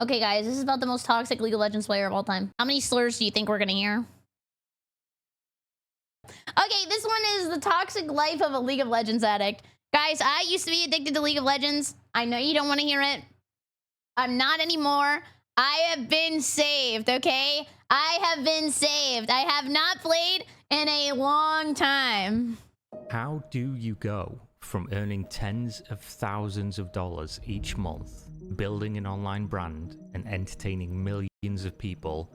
Okay, guys, this is about the most toxic League of Legends player of all time. How many slurs do you think we're gonna hear? Okay, this one is the toxic life of a League of Legends addict. Guys, I used to be addicted to League of Legends. I know you don't want to hear it. I'm not anymore. I have been saved, okay? I have been saved. I have not played in a long time. How do you go from earning tens of thousands of dollars each month, building an online brand and entertaining millions of people,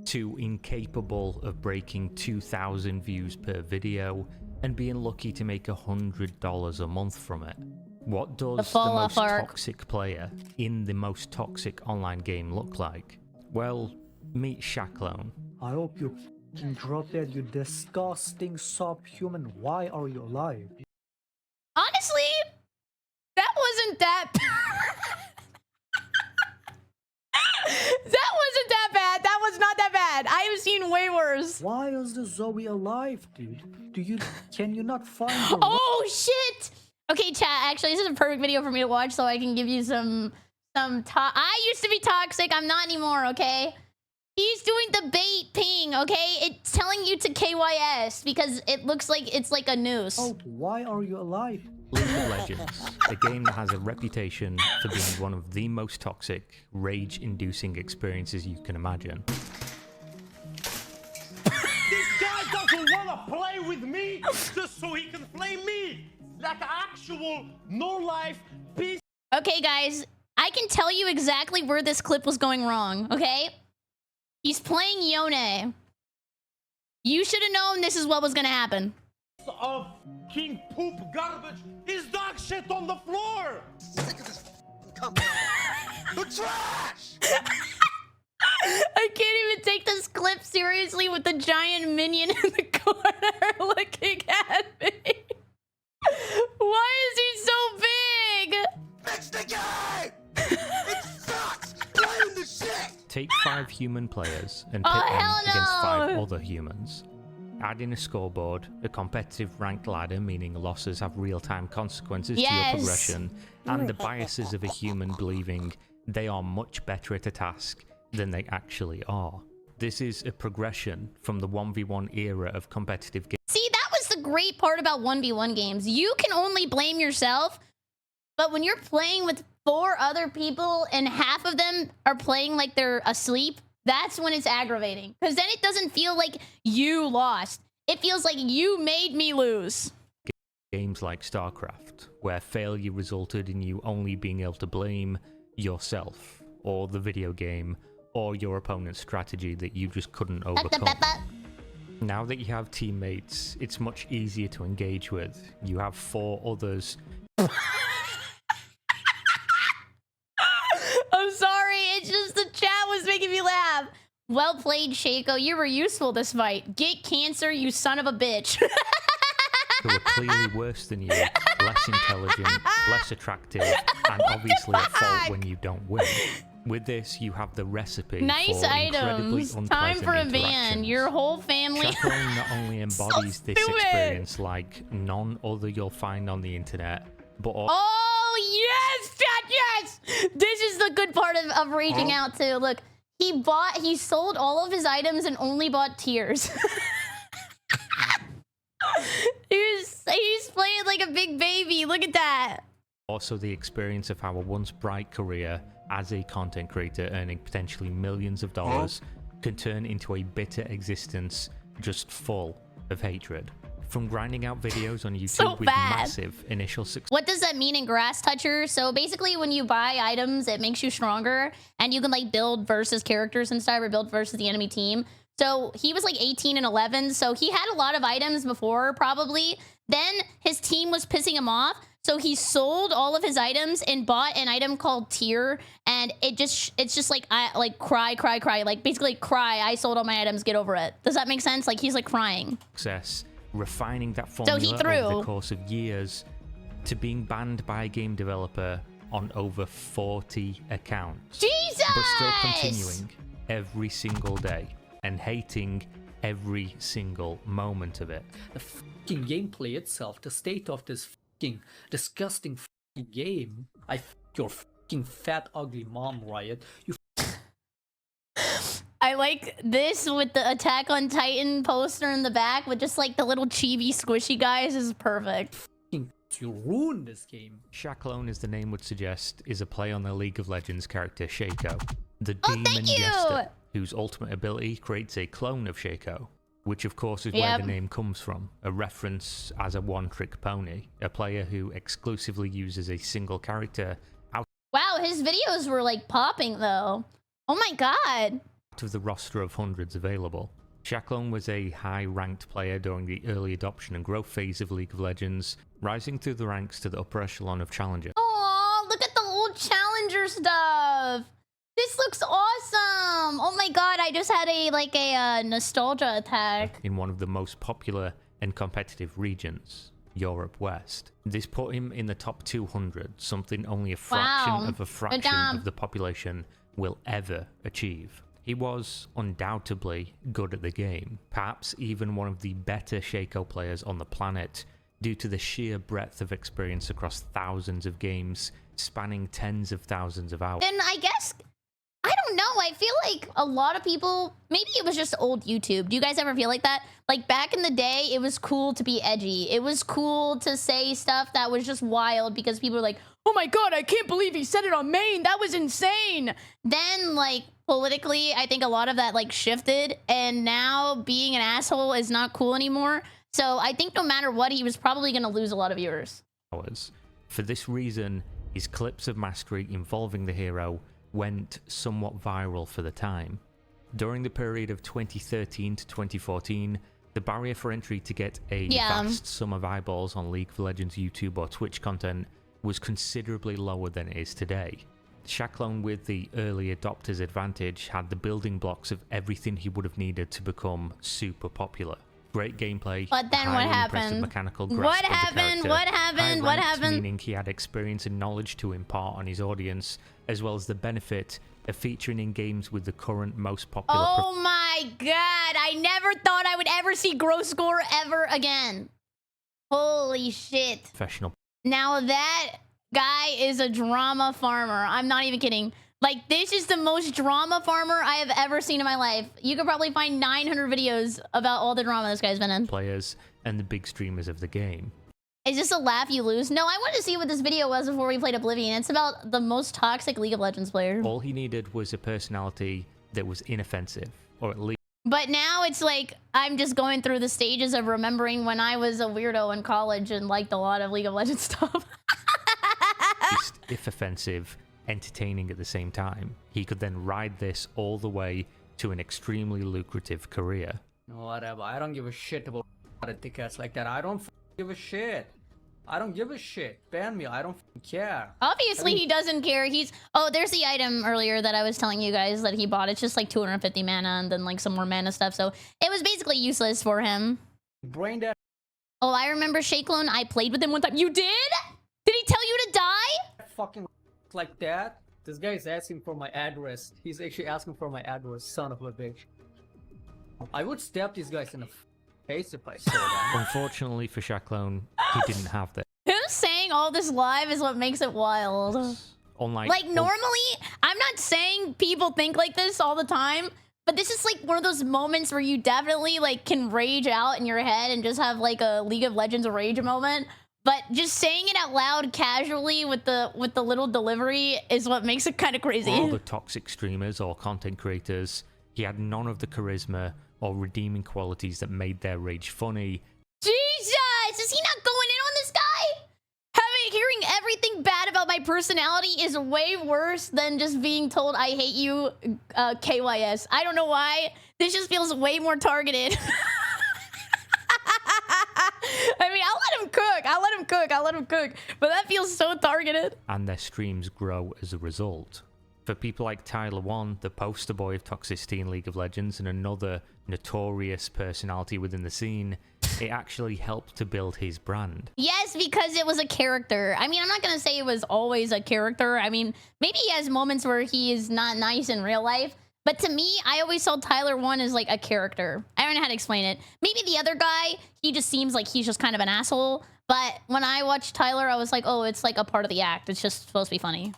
to incapable of breaking 2,000 views per video and being lucky to make $100 a month from it? What does the most toxic player in the most toxic online game look like? Well, meet Shacklone. I hope you f***ing drop dead, you disgusting subhuman. Why are you alive? Honestly, that wasn't that that wasn't that bad. That was not that bad. I have seen way worse. Why is the Zoe alive, dude? Can you not find her? Oh shit! Okay, chat, actually this is a perfect video for me to watch so I can give you some I used to be toxic, I'm not anymore, okay? He's doing the bait ping, okay? It's telling you to KYS because it looks like it's like a noose. Oh, why are you alive? League of Legends, a game that has a reputation for being one of the most toxic, rage-inducing experiences you can imagine. This guy doesn't want to play with me just so he can play me. Like an actual no-life piece. Okay, guys, I can tell you exactly where this clip was going wrong, okay? He's playing Yone. You should have known this is what was gonna happen. Of king poop garbage, his dog shit on the floor. Sick of this come the trash. I can't even take this clip seriously with the giant minion in the corner looking at me. Why is he so big? Fix the game. It sucks. Playing the shit. Take 5 human players and pit them against 5 other humans. Add in a scoreboard, a competitive ranked ladder, meaning losses have real-time consequences to your progression, and the biases of a human believing they are much better at a task than they actually are. This is a progression from the 1v1 era of competitive games. See, that was the great part about 1v1 games. You can only blame yourself, but when you're playing with 4 other people and half of them are playing like they're asleep, that's when it's aggravating. Because then it doesn't feel like you lost. It feels like you made me lose. Games like StarCraft, where failure resulted in you only being able to blame yourself, or the video game, or your opponent's strategy that you just couldn't overcome. Now that you have teammates, it's much easier to engage with. You have 4 others. I'm sorry, it's just the chat was making me laugh. Well played, Shaco. You were useful this fight. Get cancer, you son of a bitch. Who are clearly worse than you, less intelligent, less attractive, and obviously at fault when you don't win. With this, you have the recipe nice for items. Time for a van. Your whole family. Shacklone not only embodies so this experience like none other you'll find on the internet, but also... Oh, yes, chat, yes! This is the good part of reaching out to. Look, he sold all of his items and only bought tiers. He's playing like a big baby. Look at that. Also the experience of how a once bright career as a content creator earning potentially millions of dollars can turn into a bitter existence just full of hatred. From grinding out videos on YouTube with massive initial success. What does that mean in Grass Toucher? So basically when you buy items, it makes you stronger and you can like build versus characters and stuff or build versus the enemy team. So he was like 18 and 11. So he had a lot of items before probably. Then his team was pissing him off. So he sold all of his items and bought an item called tier. And it's just like, cry. Like basically cry. I sold all my items. Get over it. Does that make sense? Like he's like crying. Success. Refining that formula over the course of years to being banned by a game developer on over 40 accounts. Jesus! But still continuing every single day and hating every single moment of it. The fucking gameplay itself, the state of this fucking disgusting fucking game. I f your fucking fat ugly mom, Riot. You I like this with the Attack on Titan poster in the back with just like the little chibi squishy guys is perfect. You ruined this game. Shaqlone, as the name would suggest, is a play on the League of Legends character Shaco, the Oh, demon thank you! jester, whose ultimate ability creates a clone of Shaco, which of course is where the name comes from, a reference as a one-trick pony, a player who exclusively uses a single character out Wow, his videos were like popping though. Oh my god. of the roster of hundreds available. Shaqlone was a high-ranked player during the early adoption and growth phase of League of Legends, rising through the ranks to the upper echelon of Challenger. Oh, look at the old Challenger stuff. This looks awesome. Oh my god, I just had a nostalgia attack. In one of the most popular and competitive regions, Europe West. This put him in the top 200, something only a fraction of a fraction of the population will ever achieve. He was undoubtedly good at the game, perhaps even one of the better Shaco players on the planet, due to the sheer breadth of experience across thousands of games, spanning tens of thousands of hours. Then I guess, I don't know, I feel like a lot of people, maybe it was just old YouTube. Do you guys ever feel like that? Like back in the day, it was cool to be edgy. It was cool to say stuff that was just wild because people were like, oh my god, I can't believe he said it on main. That was insane. Then like politically, I think a lot of that like shifted, and now being an asshole is not cool anymore. So I think no matter what, he was probably going to lose a lot of viewers. For this reason, his clips of mastery involving the hero went somewhat viral for the time. During the period of 2013 to 2014, the barrier for entry to get a vast sum of eyeballs on League of Legends YouTube or Twitch content was considerably lower than it is today. Shaqlone, with the early adopters advantage, had the building blocks of everything he would have needed to become super popular. Great gameplay, but then what happened? Mechanical grasp What of the happened? character, What happened? What high-ranked, happened? Meaning he had experience and knowledge to impart on his audience, as well as the benefit of featuring in games with the current most popular. Oh my god! I never thought I would ever see gross score ever again. Holy shit! Professional. Now that guy is a drama farmer. I'm not even kidding. Like, this is the most drama farmer I have ever seen in my life. You could probably find 900 videos about all the drama this guy's been in. Players and the big streamers of the game. Is this a laugh you lose? No, I wanted to see what this video was before we played Oblivion. It's about the most toxic League of Legends player. All he needed was a personality that was inoffensive, or at least But now it's like, I'm just going through the stages of remembering when I was a weirdo in college and liked a lot of League of Legends stuff. if offensive, entertaining at the same time. He could then ride this all the way to an extremely lucrative career. Whatever, I don't give a shit about tickets like that. I don't give a shit. I don't give a shit. Ban me, I don't care. Obviously, he doesn't care. He's... Oh, there's the item earlier that I was telling you guys that he bought. It's just like 250 mana and then like some more mana stuff. So it was basically useless for him. Brain dead. Oh, I remember Shakelone. I played with him one time. You did? Did he tell you to die? Fucking like that. This guy is asking for my address. He's actually asking for my address, son of a bitch. I would stab these guys in the face if I saw that. Unfortunately for Shaqlone, he didn't have this. Him saying all this live is what makes it wild. Unlike Like, normally, I'm not saying people think like this all the time, but this is like one of those moments where you definitely like can rage out in your head and just have like a League of Legends rage moment. But just saying it out loud casually with the little delivery is what makes it kind of crazy. all the toxic streamers or content creators, he had none of the charisma or redeeming qualities that made their rage funny. Jesus! Is he not going in on this guy? Hearing everything bad about my personality is way worse than just being told I hate you, KYS. I don't know why. This just feels way more targeted. I mean, I'll let him cook. But that feels so targeted. And their streams grow as a result. For people like Tyler One, the poster boy of toxicity in League of Legends and another notorious personality within the scene, it actually helped to build his brand. Yes, because it was a character. I mean, I'm not going to say it was always a character. I mean, maybe he has moments where he is not nice in real life. But to me, I always saw Tyler One as like a character. I don't know how to explain it. Maybe the other guy, he just seems like he's just kind of an asshole. But when I watched Tyler, I was like, oh, it's like a part of the act. It's just supposed to be funny.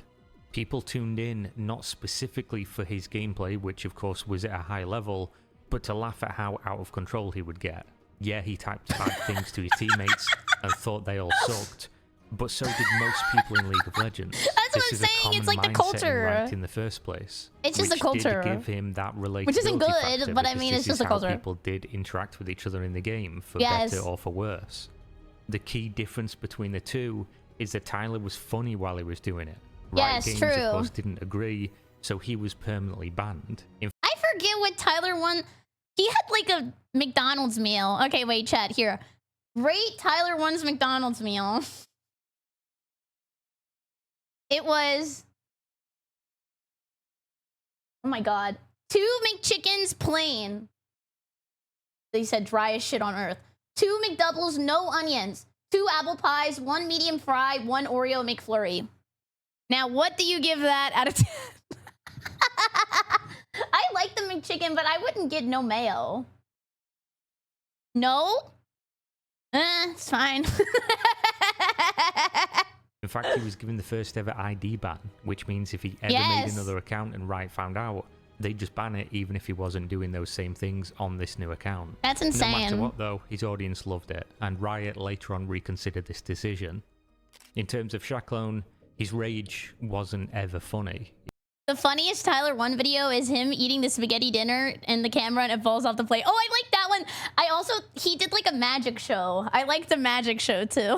People tuned in not specifically for his gameplay, which of course was at a high level, but to laugh at how out of control he would get. Yeah, he typed bad things to his teammates and thought they all sucked, but so did most people in League of Legends. That's what I'm saying. It's like the culture. In the first place. It's just the which culture. Did give him that relatability Which isn't good, factor, but I because mean, this it's just is the culture. how people did interact with each other in the game, for Yes. better or for worse. The key difference between the two is that Tyler was funny while he was doing it. Riot Yes, Games, true. of course, didn't agree, so he was permanently banned. I forget what Tyler won. He had like a McDonald's meal. Okay, wait, chat here. Rate Tyler one's McDonald's meal. It was, oh my god, 2 McChickens plain. They said dry as shit on earth. 2 McDoubles, no onions. 2 apple pies, 1 medium fry, 1 Oreo McFlurry. Now, what do you give that out of 10? I like the McChicken, but I wouldn't get no mayo. No? It's fine. In fact, he was given the first ever ID ban, which means if he ever made another account and Riot found out, they'd just ban it even if he wasn't doing those same things on this new account. That's insane. No matter what though, his audience loved it, and Riot later on reconsidered this decision. In terms of Shacklone, his rage wasn't ever funny. The funniest Tyler 1 video is him eating the spaghetti dinner and the camera and it falls off the plate. Oh, I like that one. I also, he did like a magic show. I like the magic show too.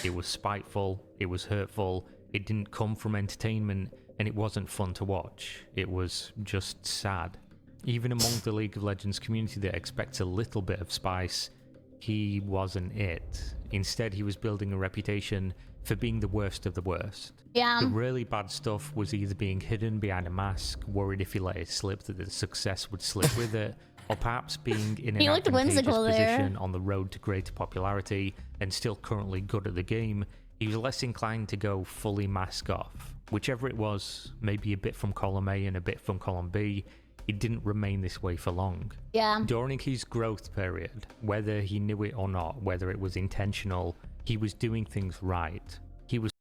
It was spiteful, it was hurtful, it didn't come from entertainment, and it wasn't fun to watch. It was just sad. Even among the League of Legends community that expects a little bit of spice, he wasn't it. Instead, he was building a reputation for being the worst of the worst. Yeah. The really bad stuff was either being hidden behind a mask, worried if he let it slip that the success would slip with it, or perhaps being in an He looked advantageous whimsical there. position on the road to greater popularity and still currently good at the game. He was less inclined to go fully mask off. Whichever it was, maybe a bit from column A and a bit from column B, it didn't remain this way for long. Yeah. During his growth period, whether he knew it or not, whether it was intentional, he was doing things right. He was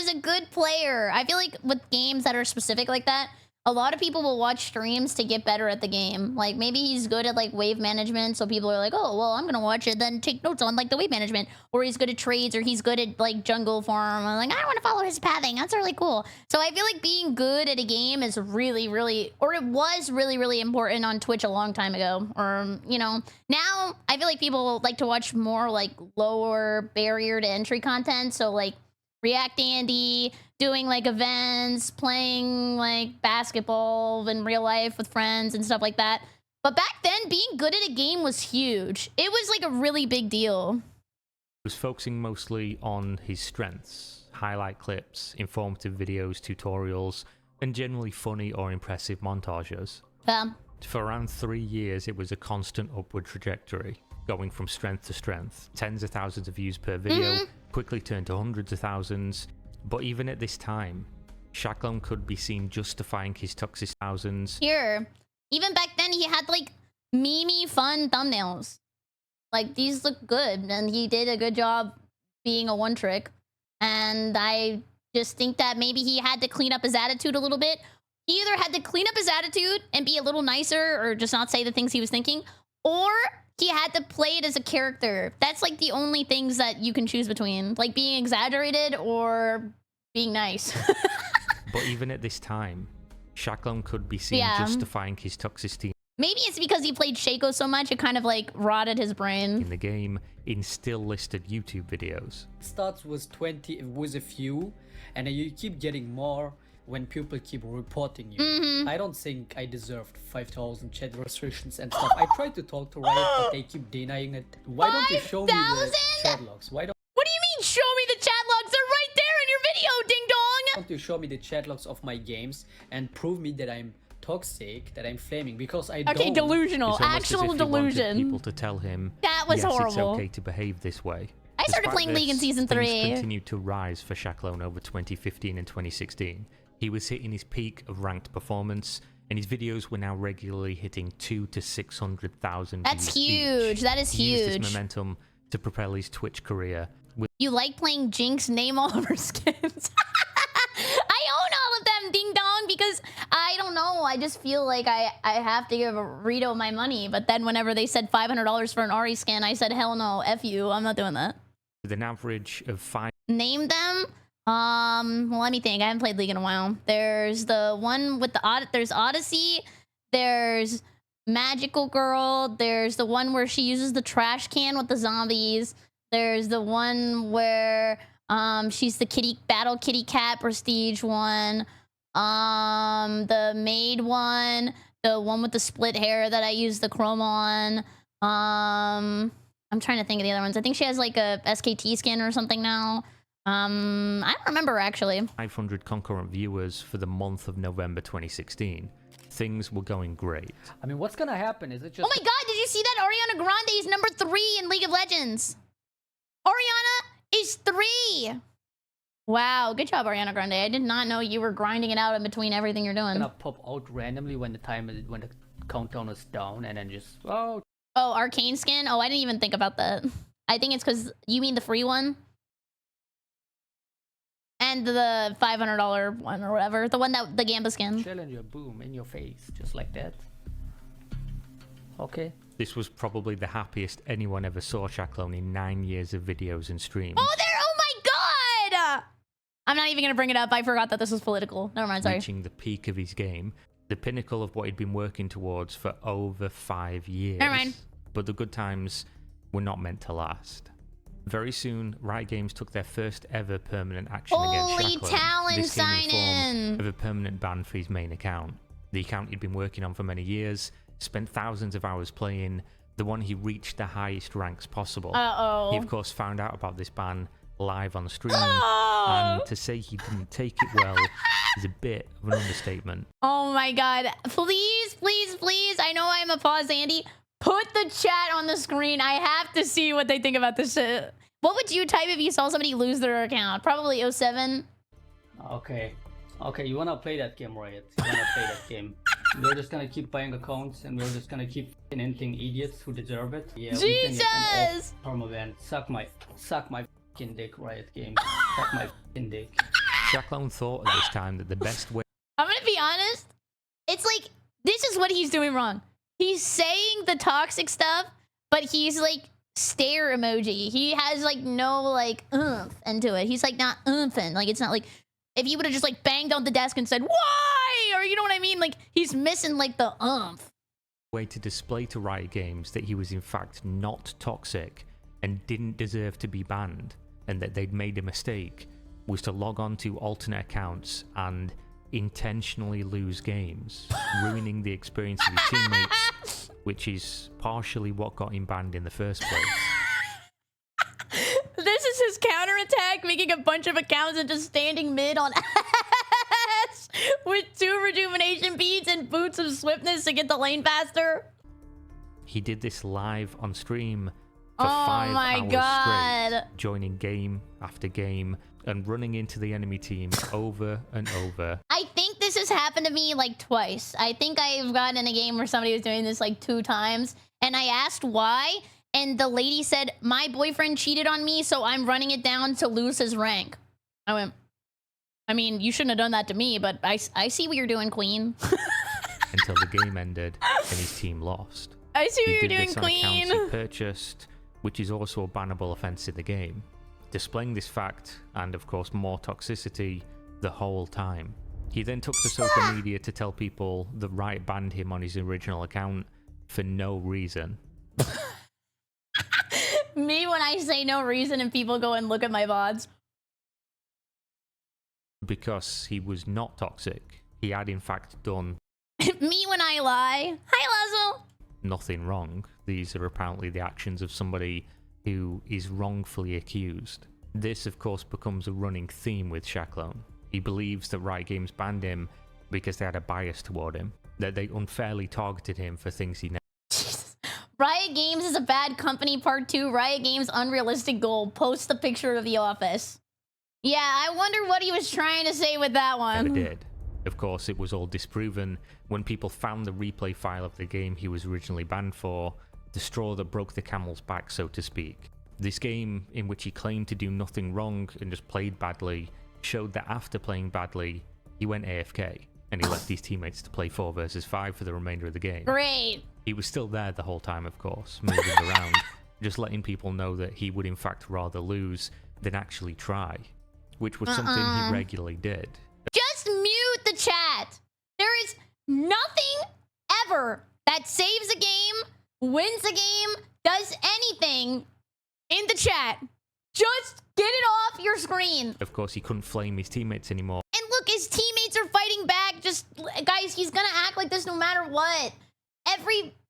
a good player. I feel like with games that are specific like that, a lot of people will watch streams to get better at the game. Like maybe he's good at like wave management, so people are like, oh, well, I'm gonna watch it, then take notes on like the wave management. Or he's good at trades, or he's good at like jungle farm. I'm like, I want to follow his pathing. That's really cool. So I feel like being good at a game is really, really, or it was really, really important on Twitch a long time ago. Or, you know, now I feel like people like to watch more like lower barrier to entry content. So like React Andy, doing like events, playing like basketball in real life with friends and stuff like that. But back then, being good at a game was huge. It was like a really big deal. He was focusing mostly on his strengths, highlight clips, informative videos, tutorials, and generally funny or impressive montages. For around 3 years, it was a constant upward trajectory, going from strength to strength. Tens of thousands of views per video, quickly turned to hundreds of thousands. But even at this time, Shacklone could be seen justifying his toxic thousands. Here, even back then, he had like memey fun thumbnails. Like these look good, and he did a good job being a one trick. And I just think that maybe he had to clean up his attitude a little bit. He either had to clean up his attitude and be a little nicer, or just not say the things he was thinking, or he had to play it as a character. That's like the only things that you can choose between, like being exaggerated or being nice. But even at this time, Shacklone could be seen justifying his toxicity Maybe it's because he played Shaco so much, it kind of like rotted his brain. in the game in still listed YouTube videos. Starts with 20 with a few, and then you keep getting more when people keep reporting you. I don't think I deserved 5,000 chat restrictions and stuff. I tried to talk to Riot, but they keep denying it. Why don't you show me the 5,000? chat logs? Why What do you mean, show me the chat logs? They're right there in your video, ding dong! don't you show me the chat logs of my games and prove me that I'm toxic, that I'm flaming? Because I don't. Okay, delusional. It's almost as Actual if he wanted delusion. people to tell him That was yes, it's horrible. okay to behave this way. I started Despite playing League in this, Season things 3. continued to rise for Shacklone over 2015 and 2016. He was hitting his peak of ranked performance, and his videos were now regularly hitting 200,000 to 600,000 That's views huge. each. That is He used huge. this momentum to propel his Twitch career You like playing Jinx name all of her skins. I own all of them, ding dong, because I don't know. I just feel like I have to give Rito my money. But then whenever they said $500 for an Ari skin, I said, hell no, F you. I'm not doing that. With an average of 5. Name them. Well, let me think. I haven't played League in a while. There's the one with the there's Odyssey. There's Magical Girl. There's the one where she uses the trash can with the zombies. There's the one where she's the battle kitty cat prestige one. The maid one. The one with the split hair that I use the chroma on. I'm trying to think of the other ones. I think she has like a SKT skin or something now. I don't remember actually. 500 concurrent viewers for the month of November 2016. Things were going great. I mean, what's gonna happen? Is it just... Oh my god, did you see that? Ariana Grande is number 3 in League of Legends. Ariana is 3. Wow, good job, Ariana Grande. I did not know you were grinding it out in between everything you're doing. Gonna pop out randomly when the countdown is down, and then just Oh, Arcane skin? Oh, I didn't even think about that. I think it's because you mean the free one? And the $500 one or whatever. The one that, the Gamba skin. Challenger, boom, in your face, just like that. Okay. This was probably the happiest anyone ever saw Shacklone in 9 years of videos and streams. Oh, oh my god! I'm not even gonna bring it up. I forgot that this was political. Never mind, sorry. Reaching the peak of his game. The pinnacle of what he'd been working towards for over 5 years. Never mind. But the good times were not meant to last. Very soon, Riot Games took their first ever permanent action against Shacklone. Talon This came in the sign-in! form of a permanent ban for his main account. The account he'd been working on for many years, spent thousands of hours playing, the one he reached the highest ranks possible. Uh-oh. He of course found out about this ban live on stream, and to say he didn't take it well is a bit of an understatement. Oh my god. Please, please, please. I know I'm a pause, Andy. Put the chat on the screen. I have to see what they think about this shit. What would you type if you saw somebody lose their account? Probably 07. Okay. Okay, you wanna play that game, Riot. You wanna play that game. We're just gonna keep buying accounts, and we're just gonna keep ending idiots who deserve it. Yeah, Jesus! We can get them off permaban. Suck my fucking dick, Riot Games. Suck my fucking dick. Shacklone thought at this time that the best way I'm gonna be honest. It's like, this is what he's doing wrong. He's saying the toxic stuff, but he's like stare emoji. He has like no like oomph into it. He's like not oomphin'. Like it's not like if you would have just like banged on the desk and said why, or you know what I mean. Like he's missing like the oomph. way to display to Riot Games that he was in fact not toxic and didn't deserve to be banned, and that they'd made a mistake, was to log on to alternate accounts and intentionally lose games, ruining the experience of his teammates, which is partially what got him banned in the first place. This is his counterattack, making a bunch of accounts and just standing mid on ass with 2 rejuvenation beads and boots of swiftness to get the lane faster. He did this live on stream for 5 hours straight, joining game after game and running into the enemy team over and over. I think this has happened to me like twice. I think I've gotten in a game where somebody was doing this like 2 times, and I asked why, and the lady said, my boyfriend cheated on me, so I'm running it down to lose his rank. I went, I mean, you shouldn't have done that to me, but I see what you're doing, queen. Until the game ended and his team lost. I see what He you're did doing, this on queen. accounts he purchased, which is also a bannable offense in the game, displaying this fact and of course more toxicity the whole time. He then took to social media to tell people that Riot banned him on his original account for no reason. Me when I say no reason and people go and look at my VODs. Because he was not toxic. He had in fact done Me when I lie. Hi, Lazo. nothing wrong. These are apparently the actions of somebody who is wrongfully accused. This of course becomes a running theme with Shacklone. He believes that Riot Games banned him because they had a bias toward him, that they unfairly targeted him for things he never. Jesus. Riot Games is a bad company, part 2. Riot Games unrealistic goal. Post the picture of the office. Yeah, I wonder what he was trying to say with that one. Did. Of course, it was all disproven when people found the replay file of the game he was originally banned for, the straw that broke the camel's back, so to speak. This game, in which he claimed to do nothing wrong and just played badly, showed that after playing badly, he went AFK and he left his teammates to play 4 versus 5 for the remainder of the game. Great. He was still there the whole time, of course, moving around, just letting people know that he would in fact rather lose than actually try, which was something he regularly did. Just mute the chat. There is nothing ever that saves a game, wins a game, does anything in the chat. Just get it off your screen. Of course, he couldn't flame his teammates anymore. And look, his teammates are fighting back. Just, guys, he's gonna act like this no matter what.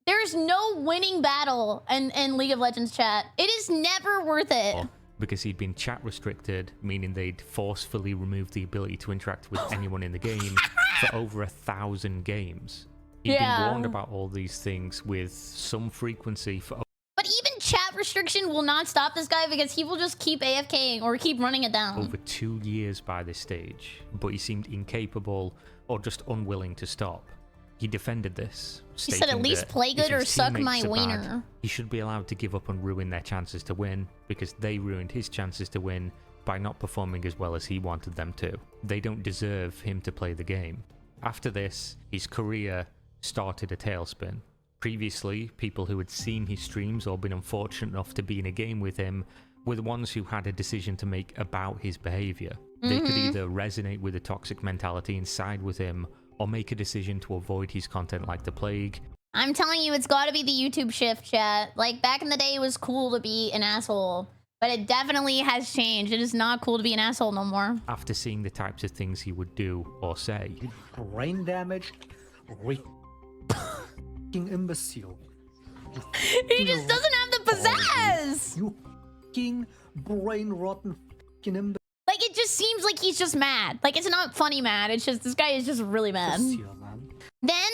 There's no winning battle in League of Legends chat. It is never worth it. Because he'd been chat restricted, meaning they'd forcefully removed the ability to interact with anyone in the game for over 1,000 games. He'd been warned about all these things with some frequency for... But even chat restriction will not stop this guy because he will just keep AFKing or keep running it down. over 2 years by this stage, but he seemed incapable or just unwilling to stop. He defended this, He said at least play good or suck my wiener. He should be allowed to give up and ruin their chances to win, because they ruined his chances to win by not performing as well as he wanted them to. They don't deserve him to play the game. After this, his career started a tailspin. Previously, people who had seen his streams or been unfortunate enough to be in a game with him were the ones who had a decision to make about his behavior. They could either resonate with the toxic mentality and side with him, or make a decision to avoid his content like the plague. I'm telling you, it's got to be the YouTube shift, chat. Like, back in the day, it was cool to be an asshole. But it definitely has changed. It is not cool to be an asshole no more. After seeing the types of things he would do or say. Brain damaged, fucking imbecile. He just doesn't have the pizzazz. You fucking brain rotten fucking imbecile. Like, it just seems like he's just mad. Like, it's not funny mad. It's just, this guy is just really mad. Man. Then,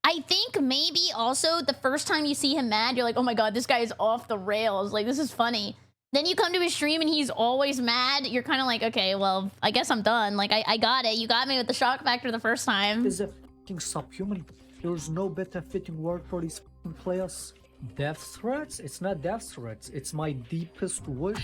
I think maybe also the first time you see him mad, you're like, oh my god, this guy is off the rails. Like, this is funny. Then you come to his stream and he's always mad. You're kind of like, okay, well, I guess I'm done. Like, I got it. You got me with the shock factor the first time. Is a fucking subhuman. There's no better fitting word for these fucking players. Death threats? It's not death threats. It's my deepest wish.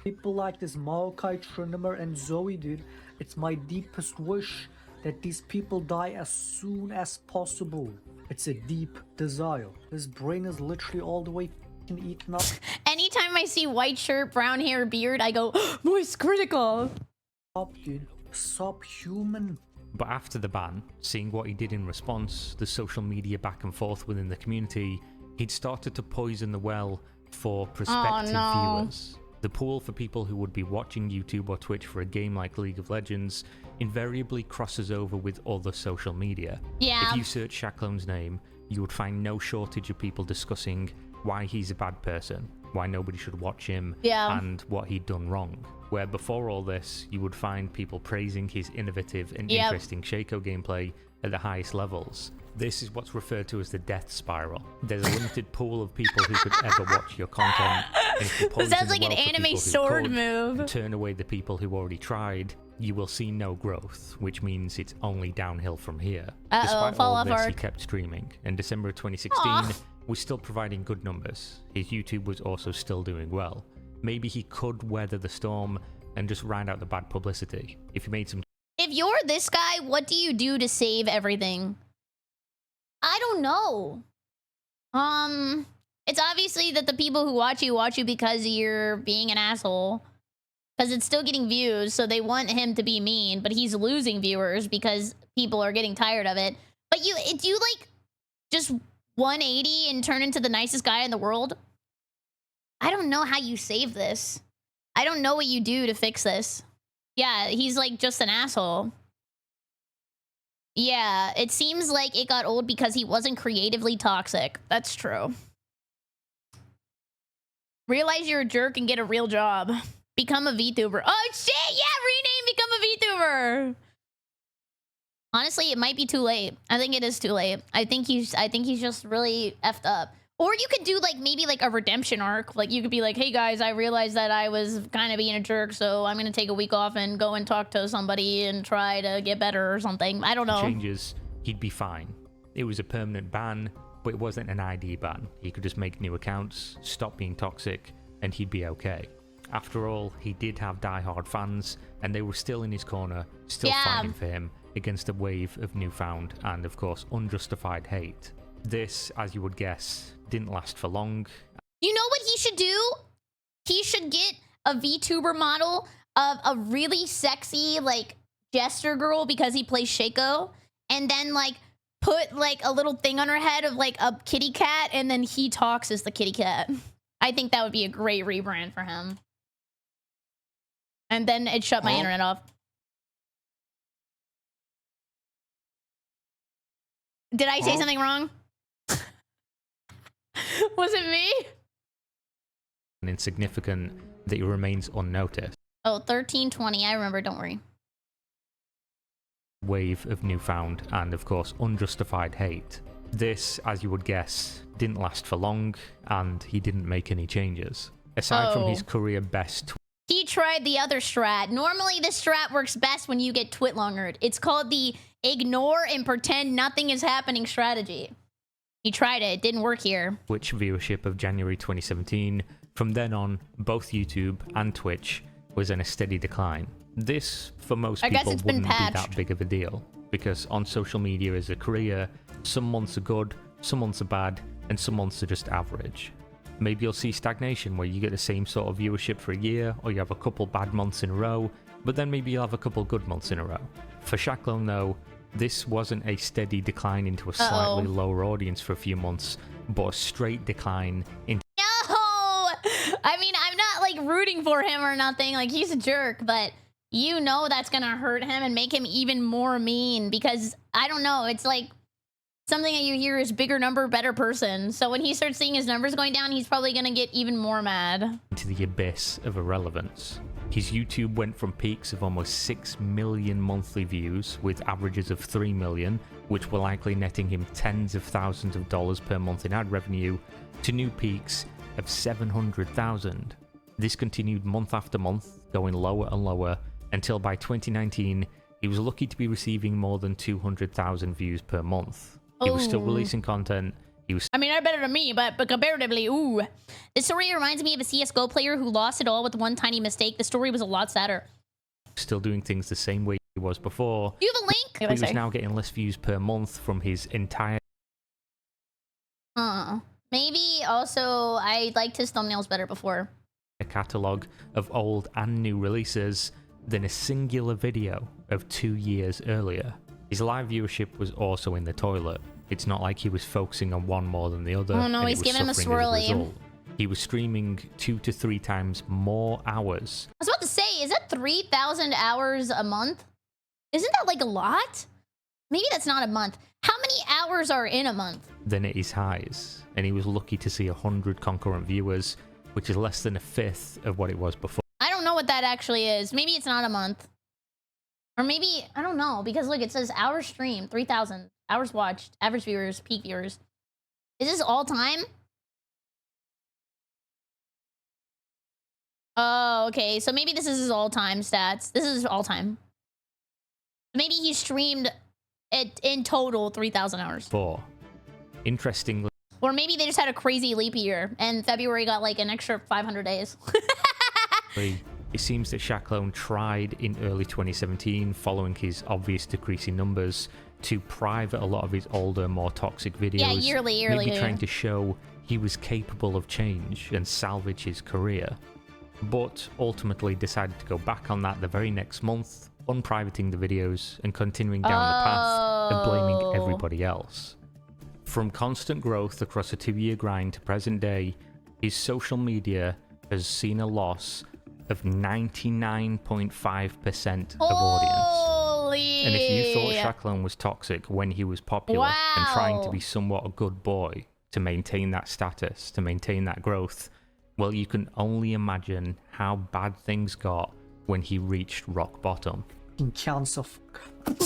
People like this Maokai, Trinimir, and Zoe, dude. It's my deepest wish that these people die as soon as possible. It's a deep desire. His brain is literally all the way fucking eaten up. Anytime I see white shirt, brown hair, beard, I go, voice critical. Stop, dude. Subhuman. But after the ban, seeing what he did in response, the social media back and forth within the community, he'd started to poison the well for prospective viewers. The pool for people who would be watching YouTube or Twitch for a game like League of Legends invariably crosses over with other social media. Yeah. If you search Shaqlone's name, you would find no shortage of people discussing why he's a bad person, why nobody should watch him, and what he'd done wrong. Where before all this, you would find people praising his innovative and interesting Shaco gameplay at the highest levels. This is what's referred to as the death spiral. There's a limited pool of people who could ever watch your content. And if you This sounds like an anime sword move. and turn away the people who already tried, you will see no growth, which means it's only downhill from here. Despite fall all off this, he arc. kept streaming. In December of 2016, was still providing good numbers. His YouTube was also still doing well. Maybe he could weather the storm and just ride out the bad publicity. If he made some... If you're this guy, what do you do to save everything? I don't know. It's obviously that the people who watch you because you're being an asshole. Because it's still getting views, so they want him to be mean, but he's losing viewers because people are getting tired of it. But do you like just 180 and turn into the nicest guy in the world? I don't know how you save this. I don't know what you do to fix this. Yeah, he's like just an asshole. Yeah, it seems like it got old because he wasn't creatively toxic. That's true. Realize you're a jerk and get a real job. Become a VTuber. Oh shit, yeah, rename, become a VTuber. Honestly, it might be too late. I think it is too late. I think he's just really effed up. Or you could do like maybe like a redemption arc. Like you could be like, hey guys, I realized that I was kind of being a jerk, so I'm gonna take a week off and go and talk to somebody and try to get better or something. I don't know. changes, he'd be fine. It was a permanent ban, but it wasn't an ID ban. He could just make new accounts, stop being toxic, and he'd be okay. After all, he did have die-hard fans, and they were still in his corner, still fighting for him against a wave of newfound and, of course, unjustified hate. This, as you would guess, didn't last for long. You know what he should do? He should get a VTuber model of a really sexy, like, jester girl because he plays Shaco, and then, like, put, like, a little thing on her head of, like, a kitty cat, and then he talks as the kitty cat. I think that would be a great rebrand for him. And then it shut my internet off. Did I say something wrong? Was it me? And insignificant that he remains unnoticed. Oh, 1320. I remember. Don't worry. Wave of newfound and, of course, unjustified hate. This, as you would guess, didn't last for long, and he didn't make any changes. Aside from his career best, he tried the other strat. Normally, this strat works best when you get twit-longered. It's called the ignore and pretend nothing is happening strategy. He tried it. It didn't work here. Twitch viewership of January 2017. From then on, both YouTube and Twitch was in a steady decline. This, for most people, wouldn't be that big of a deal, because on social media as a career, some months are good, some months are bad, and some months are just average. Maybe you'll see stagnation where you get the same sort of viewership for a year, or you have a couple bad months in a row, but then maybe you'll have a couple good months in a row. For Shaqlone though, this wasn't a steady decline into a slightly lower audience for a few months, but a straight decline into... No! I mean, I'm not, like, rooting for him or nothing. Like, he's a jerk, but you know that's gonna hurt him and make him even more mean because, I don't know, it's like something that you hear is bigger number, better person. So when he starts seeing his numbers going down, he's probably gonna get even more mad. Into the abyss of irrelevance. His YouTube went from peaks of almost 6 million monthly views with averages of 3 million, which were likely netting him tens of thousands of dollars per month in ad revenue, to new peaks of 700,000. This continued month after month, going lower and lower, until by 2019, he was lucky to be receiving more than 200,000 views per month. He was still releasing content. He was... I mean, they're better than me, but comparatively, ooh. This story reminds me of a CSGO player who lost it all with one tiny mistake. The story was a lot sadder. Still doing things the same way he was before. Do you have a link? He was now getting less views per month from his entire... Maybe also I liked his thumbnails better before. A catalogue of old and new releases than a singular video of 2 years earlier. His live viewership was also in the toilet. It's not like he was focusing on one more than the other. Oh no, he's giving him a swirly. He was streaming 2 to 3 times more hours. I was about to say, is that 3,000 hours a month? Isn't that like a lot? Maybe that's not a month. How many hours are in a month? Than at his highs, and he was lucky to see 100 concurrent viewers, which is less than a fifth of what it was before. I don't know what that actually is. Maybe it's not a month. Or maybe, I don't know, because look, it says hours streamed, 3,000. Hours watched, average viewers, peak viewers. Is this all time? Oh, okay. So maybe this is his all-time stats. This is all-time. Maybe he streamed it in total 3,000 hours. 4. Interestingly... Or maybe they just had a crazy leap year, and February got like an extra 500 days. It seems that Shaqlone tried in early 2017, following his obvious decreasing numbers, to private a lot of his older, more toxic videos. Yeah, yearly. Maybe trying to show he was capable of change and salvage his career. But ultimately decided to go back on that the very next month, unprivating the videos and continuing down the path of blaming everybody else. From constant growth across a 2-year grind to present day, his social media has seen a loss of 99.5% of audience. And if you thought Shaqlone was toxic when he was popular and trying to be somewhat a good boy to maintain that status, to maintain that growth, well, you can only imagine how bad things got when he reached rock bottom. Counts of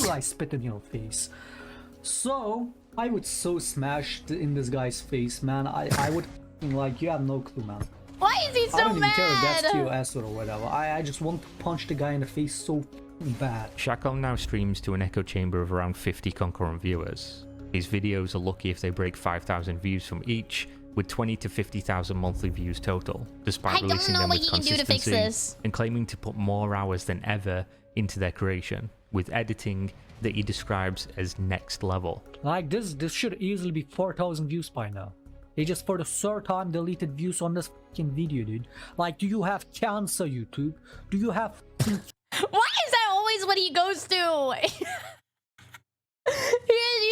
I spit in your face. So I would so smash in this guy's face, man. I would like, you have no clue, man. Why is he so I don't even care if mad? that's to your ass or whatever. I just want to punch the guy in the face so bad. Shaqlone now streams to an echo chamber of around 50 concurrent viewers. His videos are lucky if they break 5,000 views from each, with 20 to 50,000 monthly views total, despite I don't releasing know them what with he can do to fix consistency this. and claiming to put more hours than ever into their creation, with editing that he describes as next level. Like this should easily be 4,000 views by now. They just for the third time deleted views on this fucking video, dude. Like, do you have cancer, YouTube? Do you have Why is that always what he goes to? He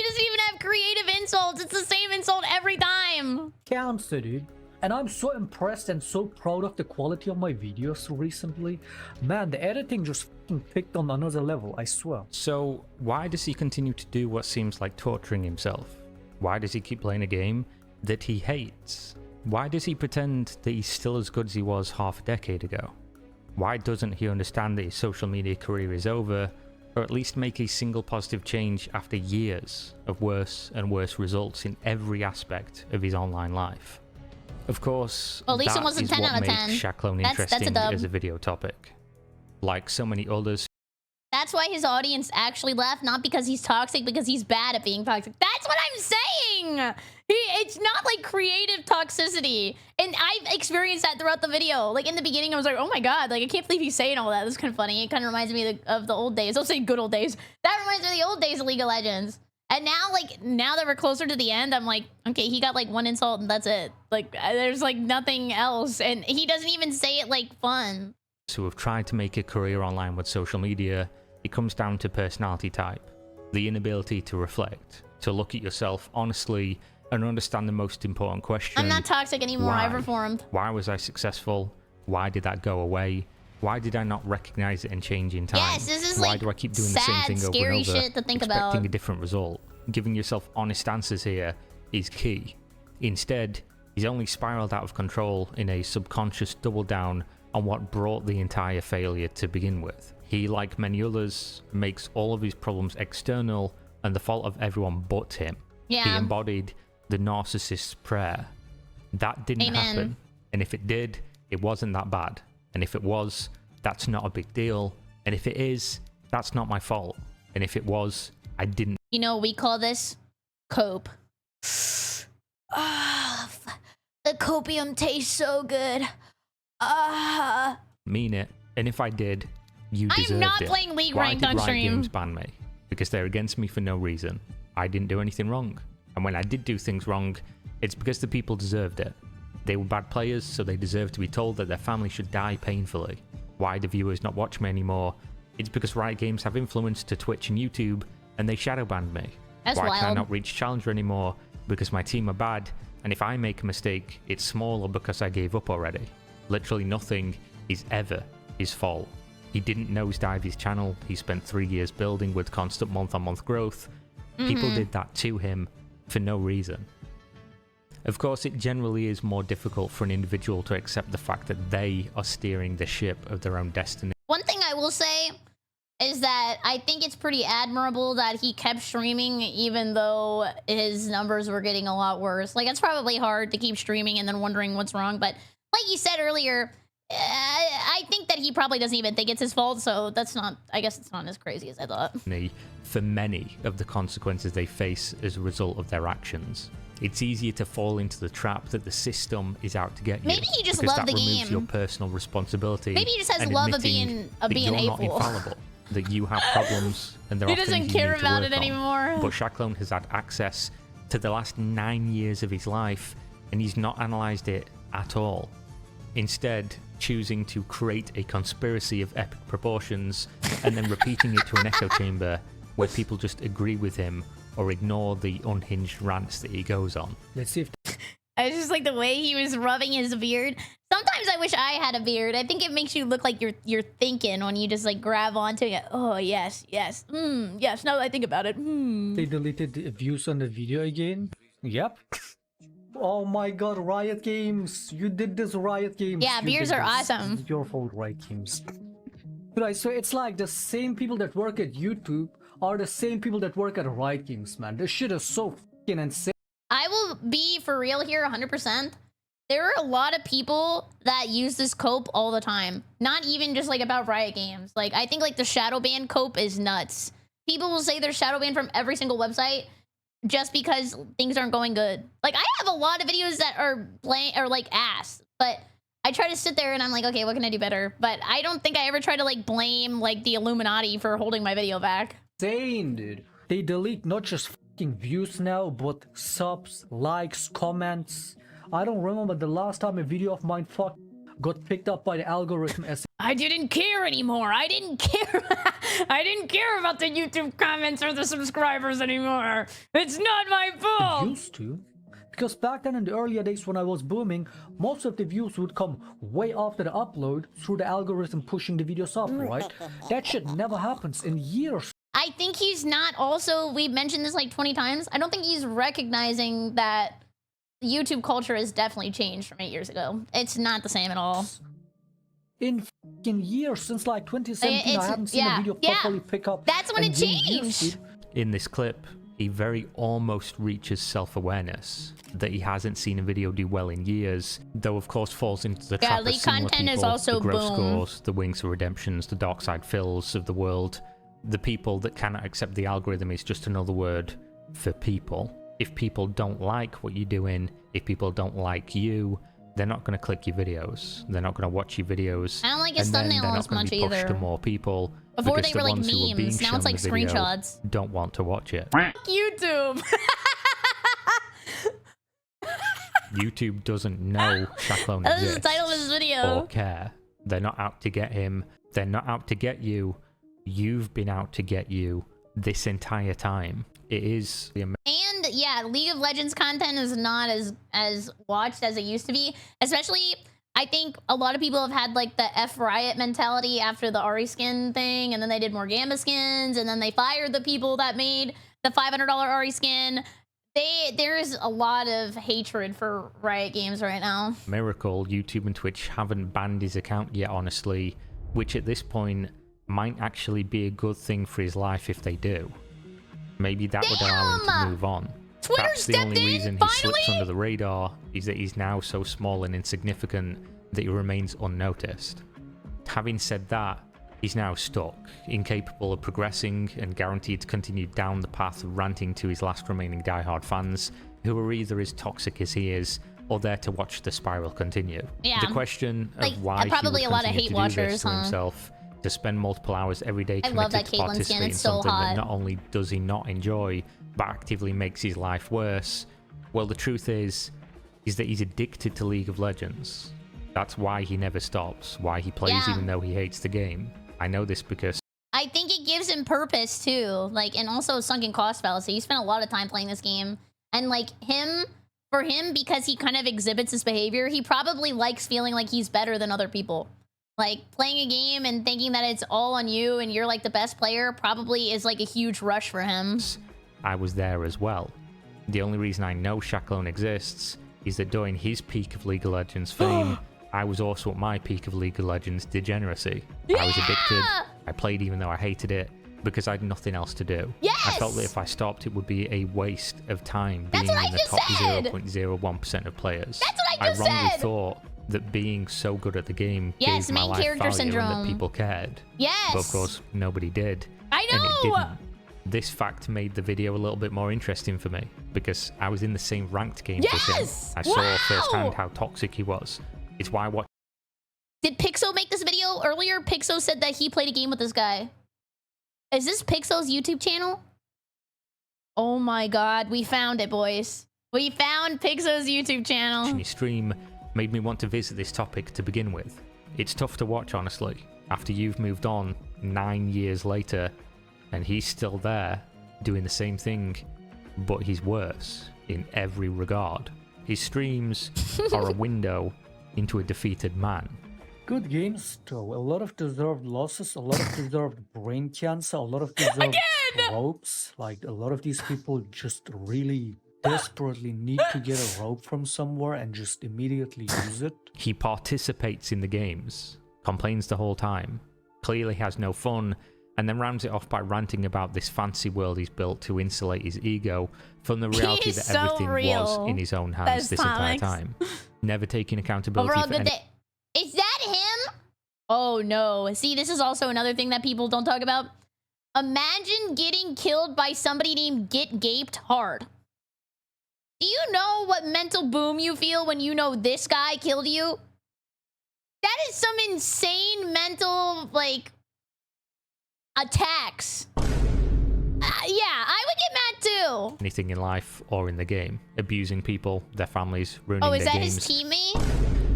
doesn't even have creative insults. It's the same insult every time. cancer, dude? And I'm so impressed and so proud of the quality of my videos recently. Man, the editing just fucking picked on another level, I swear. So why does he continue to do what seems like torturing himself? Why does he keep playing a game that he hates? Why does he pretend that he's still as good as he was half a decade ago? Why doesn't he understand that his social media career is over, or at least make a single positive change after years of worse and worse results in every aspect of his online life? Of course, Well, at least it that wasn't is 10 what out of makes 10. Shaqlone That's a interesting dub. as a video topic. Like so many others That's why his audience actually left, not because he's toxic, because he's bad at being toxic. That's what I'm saying! It's not like creative toxicity. And I've experienced that throughout the video. Like in the beginning, I was like, oh my god, like I can't believe he's saying all that. That's kind of funny. It kind of reminds me of the old days. I'll say good old days. That reminds me of the old days of League of Legends. And now, like, now that we're closer to the end, I'm like, okay, he got like one insult and that's it. Like, there's like nothing else. And he doesn't even say it like fun. who have tried to make a career online with social media, it comes down to personality type, the inability to reflect, to look at yourself honestly and understand the most important question. I'm not toxic anymore. Why? I've reformed. Why was I successful? Why did that go away? Why did I not recognize it and change in time? Yes, this is Why like do I keep doing the same sad, thing over scary and over, shit to think expecting about. a different result? Giving yourself honest answers here is key. Instead, he's only spiraled out of control in a subconscious double down on what brought the entire failure to begin with. He, like many others, makes all of his problems external and the fault of everyone but him. Yeah. He embodied the narcissist's prayer. That didn't Amen. happen. And if it did, it wasn't that bad. And if it was, that's not a big deal. And if it is, that's not my fault. And if it was, I didn't You know what we call this? Cope. Ah, the copium tastes so good. Ah. mean it. And if I did, you I'm deserved not it. playing League Why ranked did on Riot stream. Games ban me? Because they're against me for no reason. I didn't do anything wrong. And when I did do things wrong, it's because the people deserved it. They were bad players, so they deserve to be told that their family should die painfully. Why do viewers not watch me anymore? It's because Riot Games have influence to Twitch and YouTube, and they shadow banned me. That's Why can I wild. not reach Challenger anymore? Because my team are bad, and if I make a mistake, it's small or because I gave up already. Literally nothing is ever his fault. He didn't nosedive his channel. He spent 3 years building with constant month-on-month growth. People did that to him for no reason. Of course, it generally is more difficult for an individual to accept the fact that they are steering the ship of their own destiny. One thing I will say is that I think it's pretty admirable that he kept streaming even though his numbers were getting a lot worse. Like, it's probably hard to keep streaming and then wondering what's wrong. But like you said earlier, I think that he probably doesn't even think it's his fault. So that's not, I guess it's not as crazy as I thought. For many of the consequences they face as a result of their actions. It's easier to fall into the trap that the system is out to get you. Maybe he just because loved that the removes game. your personal responsibility. Maybe he just has and love of admitting being that you're not hateful. infallible, that you have problems and there He are doesn't things you care need to about work it on. anymore. But Shaqlone has had access to the last 9 years of his life and he's not analysed it at all. Instead, choosing to create a conspiracy of epic proportions and then repeating it to an echo chamber where people just agree with him or ignore the unhinged rants that he goes on. Let's see if I just like the way he was rubbing his beard. Sometimes I wish I had a beard. I think it makes you look like you're thinking when you just like grab onto it. Oh yes, yes, yes. Now that I think about it, they deleted the views on the video again. Yep. Oh my god, Riot Games. You did this, Riot Games. Yeah, You beers did are this. awesome. It's your fault, Riot Games. Right, so it's like the same people that work at YouTube are the same people that work at Riot Games, man. This shit is so fucking insane. I will be for real here 100%. There are a lot of people that use this cope all the time. Not even just like about Riot Games. Like, I think like the shadow ban cope is nuts. People will say they're shadow banned from every single website. just because things aren't going good. Like, I have a lot of videos that are like ass, but I try to sit there and I'm like, okay, what can I do better? But I don't think I ever try to like blame like the Illuminati for holding my video back. Insane, dude. They delete not just fucking views now, but subs, likes, comments. I don't remember the last time a video of mine got picked up by the algorithm as I didn't care anymore. I didn't care. I didn't care about the YouTube comments or the subscribers anymore. It's not my fault. used to. Because back then in the earlier days when I was booming, most of the views would come way after the upload through the algorithm pushing the videos up, right? That shit never happens in years. I think he's not also, we mentioned this like 20 times. I don't think he's recognizing that YouTube culture has definitely changed from 8 years ago. It's not the same at all. In fucking years, since like 2017, I haven't seen a video properly pick up. That's when and it be used, changed. In this clip, he very almost reaches self-awareness that he hasn't seen a video do well in years, though of course falls into the trap of leak similar content people, is also the Growth boom. Scores, the Wings of Redemptions, the Darkside Phils of the world. The people that cannot accept the algorithm is just another word for people. If people don't like what you're doing, if people don't like you, they're not going to click your videos. They're not going to watch your videos. I don't like his and then thumbnail they're not as gonna much be pushed either. to more people. Before because they were the like ones who are being memes, now it's shown like the video screenshots. don't want to watch it. YouTube. YouTube doesn't know Shacklone That is exists the title of this video. or care. They're not out to get him. They're not out to get you. You've been out to get you this entire time. It is the And yeah, League of Legends content is not as watched as it used to be. Especially, I think a lot of people have had like the F Riot mentality after the Ari skin thing, and then they did more Gamma skins, and then they fired the people that made the $500 Ari skin. There is a lot of hatred for Riot Games right now. miracle YouTube and Twitch haven't banned his account yet, honestly, which at this point might actually be a good thing for his life if they do. Maybe that would allow him to move on. Twitter Perhaps the stepped only in, reason he finally? slips under the radar is that he's now so small and insignificant that he remains unnoticed. Having said that, he's now stuck, incapable of progressing and guaranteed to continue down the path of ranting to his last remaining diehard fans, who are either as toxic as he is or there to watch the spiral continue. Yeah. The question Like, of why probably he a would lot of continue hate to do watchers, this to huh? himself, to spend multiple hours every day I love committed that to Caitlyn skin, participate in it's so something hot. that not only does he not enjoy, but actively makes his life worse. Well, the truth is that he's addicted to League of Legends. That's why he never stops, why he plays Yeah. even though he hates the game. I know this because I think it gives him purpose too, like, and also sunken cost fallacy. He spent a lot of time playing this game, and like for him, because he kind of exhibits this behavior, he probably likes feeling like he's better than other people. Like, playing a game and thinking that it's all on you and you're like the best player probably is like a huge rush for him. I was there as well. The only reason I know Shacklone exists is that during his peak of League of Legends fame, I was also at my peak of League of Legends degeneracy. I was addicted. I played even though I hated it because I had nothing else to do. I felt that if I stopped, it would be a waste of time being That's what in I the top just said. 0.01% of players. That's what I just wrongly said. thought that being so good at the game Yes, gave my main life character value and syndrome. that people cared. Yes. But of course, nobody did. I And it know. didn't. This fact made the video a little bit more interesting for me because I was in the same ranked games as him. Yes! I saw Wow! firsthand how toxic he was. It's why I watched Did Pixo make this video earlier? Pixo said that he played a game with this guy. Is this Pixo's YouTube channel? Oh my god, we found it, boys. We found Pixo's YouTube channel. your stream made me want to visit this topic to begin with. It's tough to watch, honestly, after you've moved on 9 years later and he's still there doing the same thing, but he's worse in every regard. His streams are a window into a defeated man. Good games, though. A lot of deserved losses, a lot of deserved brain cancer, a lot of deserved ropes. Like, a lot of these people just really desperately need to get a rope from somewhere and just immediately use it. He participates in the games, complains the whole time, clearly has no fun, and then rounds it off by ranting about this fancy world he's built to insulate his ego from the reality He's that so everything real. was in his own hands this entire Comics. time. Never taking accountability Overall, for good any day. Is that him? Oh no. See, this is also another thing that people don't talk about. Imagine getting killed by somebody named Get Gaped Hard. Do you know what mental boom you feel when you know this guy killed you? That is some insane mental, like, attacks. Yeah, I would get mad too. Anything in life or in the game, abusing people, their families, ruining Oh, is their that games, his teammate?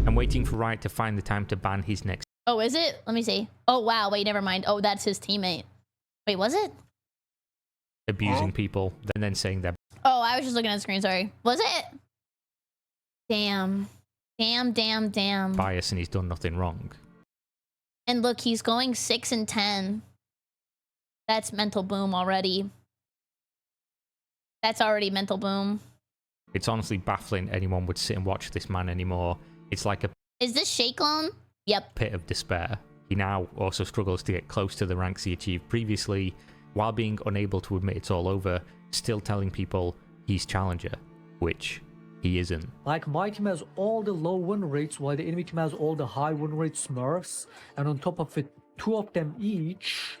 and waiting for Riot to find the time to ban his next Oh, is it? Let me see. Oh, wow. Wait, never mind. Oh, that's his teammate. Wait, was it? abusing people, and then saying they're Oh, I was just looking at the screen. Sorry. Was it? Damn. Damn. biased and he's done nothing wrong. And look, he's going 6 and 10. That's mental boom already. That's already mental boom. It's honestly baffling anyone would sit and watch this man anymore. It's like a Is this Shake Clone? Yep. pit of despair. He now also struggles to get close to the ranks he achieved previously, while being unable to admit it's all over, still telling people he's challenger, which he isn't. Like, my team has all the low win rates, while the enemy team has all the high win rate smurfs, and on top of it, 2 of them each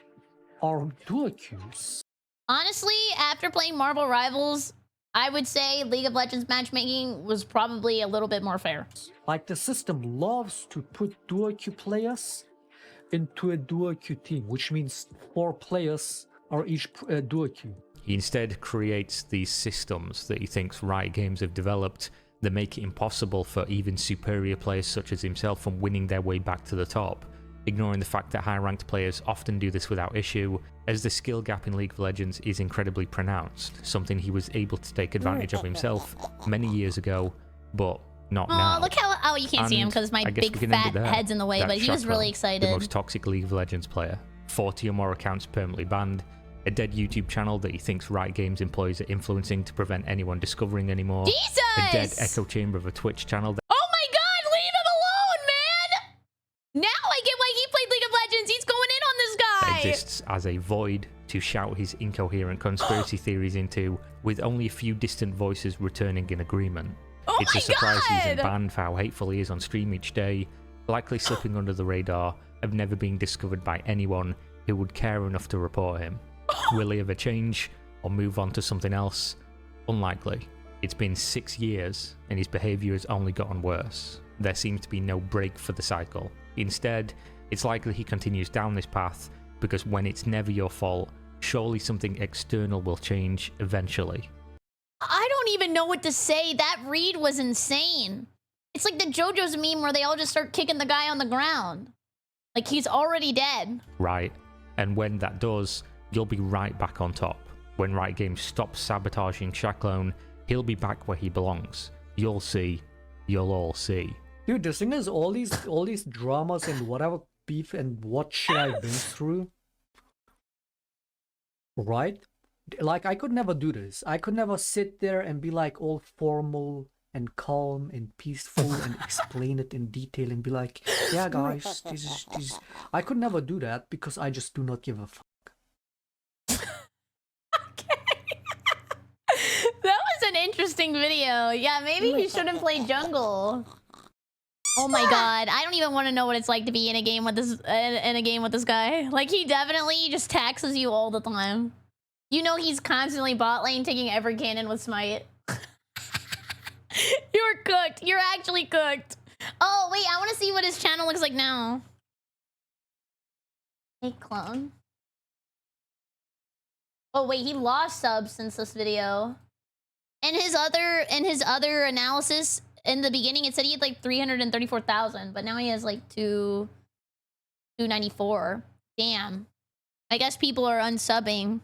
are dual queues. Honestly, after playing Marvel Rivals, I would say League of Legends matchmaking was probably a little bit more fair. Like, the system loves to put dual queue players into a dual queue team, which means 4 players are each dual queue. He instead creates these systems that he thinks Riot Games have developed that make it impossible for even superior players such as himself from winning their way back to the top, ignoring the fact that high-ranked players often do this without issue, as the skill gap in League of Legends is incredibly pronounced, something he was able to take advantage of himself many years ago, but not now. Oh, look how... Oh, you can't see him And because my I guess big we can end fat it there. head's in the way, That's but he was really Shakra, excited. the most toxic League of Legends player. 40 or more accounts permanently banned, a dead YouTube channel that he thinks Riot Games employees are influencing to prevent anyone discovering anymore. Jesus! A dead echo chamber of a Twitch channel that Oh my god, leave him alone, man! Now I get why he played League of Legends. He's going in on this guy. exists as a void to shout his incoherent conspiracy theories into, with only a few distant voices returning in agreement. Oh It's my a surprise he isn't God! banned for how hateful he is on stream each day, likely slipping under the radar of never being discovered by anyone who would care enough to report him. Will he ever change or move on to something else? Unlikely. It's been 6 years and his behaviour has only gotten worse. There seems to be no break for the cycle. Instead, it's likely he continues down this path because when it's never your fault, surely something external will change eventually. I don't even know what to say. That read was insane. It's like the JoJo's meme where they all just start kicking the guy on the ground. Like he's already dead. Right. And when that does, you'll be right back on top. When Riot Games stops sabotaging Shaklone, he'll be back where he belongs. You'll see. You'll all see. Dude, the thing is, all these dramas and whatever beef and what shit I've been through, right? Like, I could never do this. I could never sit there and be like all formal and calm and peaceful and explain it in detail and be like, yeah guys, this is... I could never do that because I just do not give a fuck. That was an interesting video. Yeah, maybe he shouldn't play jungle. Oh my god, I don't even want to know what it's like to be in a game with this guy. Like he definitely just taxes you all the time. You know he's constantly bot lane taking every cannon with smite. You're cooked. You're actually cooked. Oh wait, I want to see what his channel looks like now. Hey clone. Oh wait, he lost subs since this video. And his other analysis in the beginning, it said he had like 334,000, but now he has like 294. Damn. I guess people are unsubbing.